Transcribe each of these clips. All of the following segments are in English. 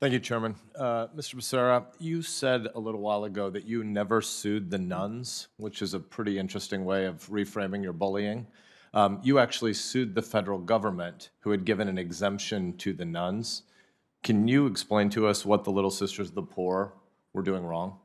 Thank you, Chairman. Mr. Becerra, you said a little while ago that you never sued the nuns, which is a pretty interesting way of reframing your bullying. You actually sued the federal government, who had given an exemption to the nuns. Can you explain to us what the Little Sisters of the Poor were doing wrong?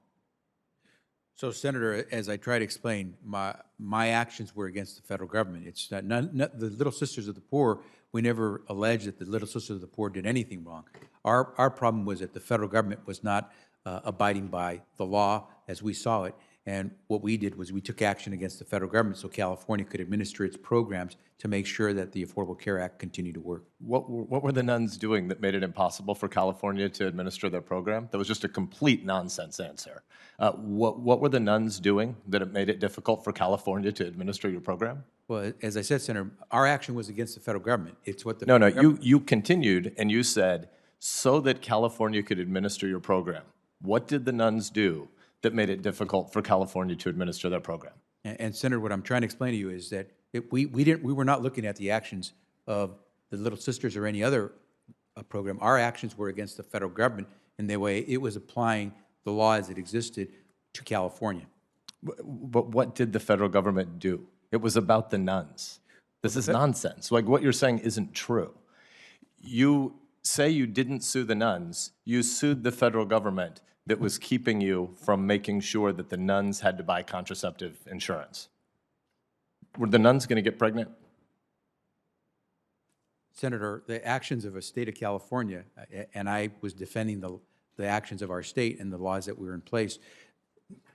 So, Senator, as I try to explain, my actions were against the federal government. It's not the Little Sisters of the Poor. We never alleged that the Little Sisters of the Poor did anything wrong. Our problem was that the federal government was not abiding by the law as we saw it. And what we did was we took action against the federal government so California could administer its programs to make sure that the Affordable Care Act continued to work. What were the nuns doing that made it impossible for California to administer their program? That was just a complete nonsense answer. What were the nuns doing that it made it difficult for California to administer your program? Well, as I said, Senator, our action was against the federal government. It's what the No, government- you continued and you said, so that California could administer your program. What did the nuns do that made it difficult for California to administer their program? And Senator, what I'm trying to explain to you is that we were not looking at the actions of the Little Sisters or any other program. Our actions were against the federal government in the way it was applying the law as it existed to California. But what did the federal government do? It was about the nuns. This is nonsense. Like, what you're saying isn't true. You say you didn't sue the nuns. You sued the federal government that was keeping you from making sure that the nuns had to buy contraceptive insurance. Were the nuns going to get pregnant? Senator, the actions of a state of California, and I was defending the actions of our state and the laws that were in place,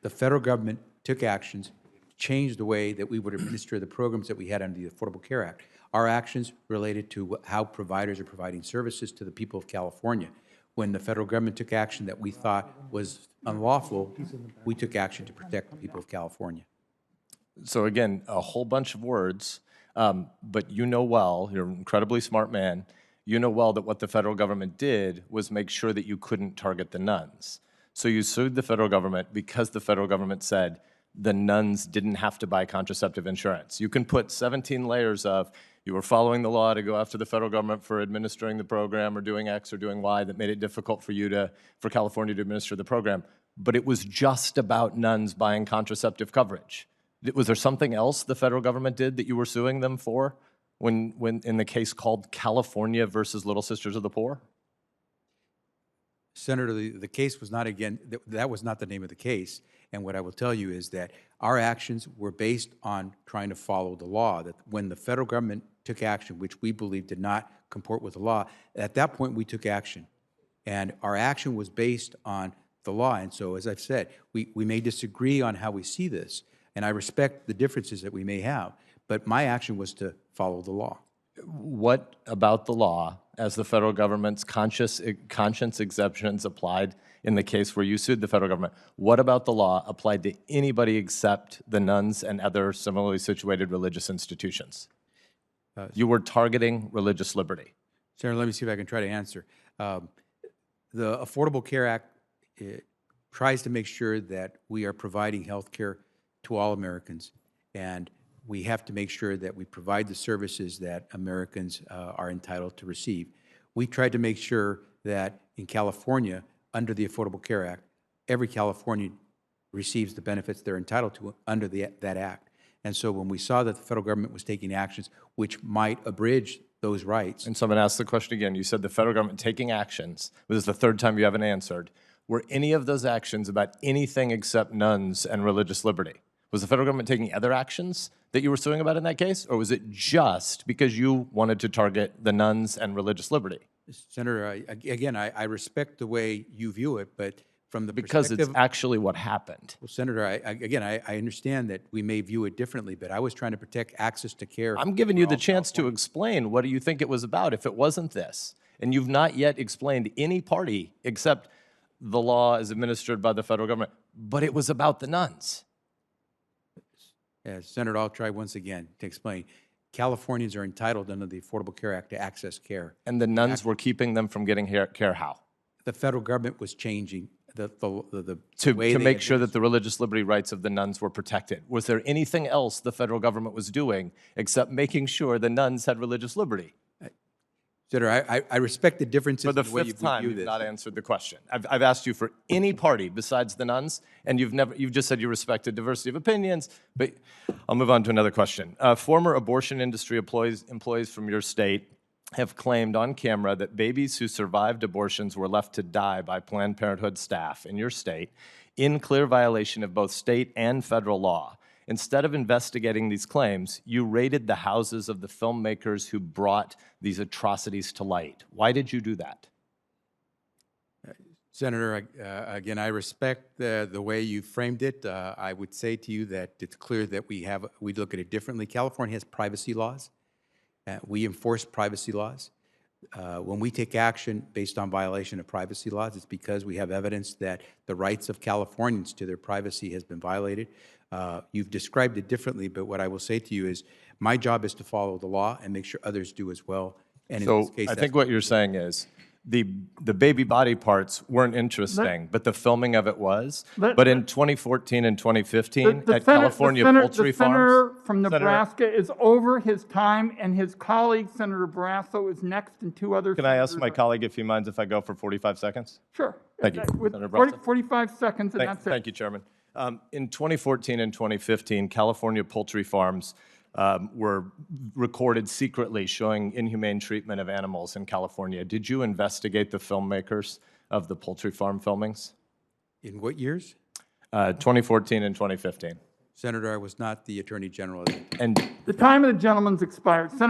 the federal government took actions, changed the way that we would administer the programs that we had under the Affordable Care Act. Our actions related to how providers are providing services to the people of California. When the federal government took action that we thought was unlawful, we took action to protect the people of California. So again, a whole bunch of words, but you know well, you're an incredibly smart man, you know well that what the federal government did was make sure that you couldn't target the nuns. So you sued the federal government because the federal government said the nuns didn't have to buy contraceptive insurance. You can put 17 layers of you were following the law to go after the federal government for administering the program or doing X or doing Y that made it difficult for California to administer the program, but it was just about nuns buying contraceptive coverage. Was there something else the federal government did that you were suing them for when in the case called California versus Little Sisters of the Poor? Senator, the case was not, again, that was not the name of the case. And what I will tell you is that our actions were based on trying to follow the law, that when the federal government took action, which we believe did not comport with the law, at that point we took action. And our action was based on the law. And so, as I've said, we may disagree on how we see this, and I respect the differences that we may have, but my action was to follow the law. What about the law, as the federal government's conscience exceptions applied in the case where you sued the federal government, what about the law applied to anybody except the nuns and other similarly situated religious institutions? You were targeting religious liberty. Senator, let me see if I can try to answer. The Affordable Care Act tries to make sure that we are providing health care to all Americans, and we have to make sure that we provide the services that Americans are entitled to receive. We tried to make sure that in California, under the Affordable Care Act, every Californian receives the benefits they're entitled to under that act. And so when we saw that the federal government was taking actions which might abridge those rights. And so I'm going to ask the question again. You said the federal government taking actions. This is the third time you haven't answered. Were any of those actions about anything except nuns and religious liberty? Was the federal government taking other actions that you were suing about in that case? Or was it just because you wanted to target the nuns and religious liberty? Senator, again, I respect the way you view it, but from the because perspective... it's actually what happened. Well, Senator, I understand that we may view it differently, but I was trying to protect access to care. I'm giving you the chance to explain what do you think it was about if it wasn't this. And you've not yet explained any party except the law is administered by the federal government, but it was about the nuns. Senator, I'll try once again to explain. Californians are entitled under the Affordable Care Act to access care. And the nuns were keeping them from getting care how? The federal government was changing the way to make sure that the religious liberty rights of the nuns were protected. Was there anything else the federal government was doing except making sure the nuns had religious liberty? Senator, I respect the differences For in the the way you fifth time, view you've this. not answered the question. I've asked you for any party besides the nuns, and you've just said you respected diversity of opinions, but I'll move on to another question. Former abortion industry employees from your state have claimed on camera that babies who survived abortions were left to die by Planned Parenthood staff in your state in clear violation of both state and federal law. Instead of investigating these claims, you raided the houses of the filmmakers who brought these atrocities to light. Why did you do that? Senator, again, I respect the way you framed it. I would say to you that it's clear that we look at it differently. California has privacy laws. We enforce privacy laws. When we take action based on violation of privacy laws, it's because we have evidence that the rights of Californians to their privacy has been violated. You've described it differently, but what I will say to you is my job is to follow the law and make sure others do as well. And in this So case, I that's think what you're saying is the baby body parts weren't interesting, but the filming of it was. But in 2014 and 2015 at California poultry the senator farms, from Nebraska is over his time, and his colleague, Senator Brasso, is next, and two other can I ask senators my are- colleague if he minds if I go for 45 seconds? Sure. Thank you, With Senator 40 Brasso. 45 seconds, and that's it. Thank you, Chairman. In 2014 and 2015, California poultry farms were recorded secretly showing inhumane treatment of animals in California. Did you investigate the filmmakers of the poultry farm filmings? in what years? 2014 and 2015. Senator, I was not the Attorney General at the time. And The time of the gentleman's expired. Senator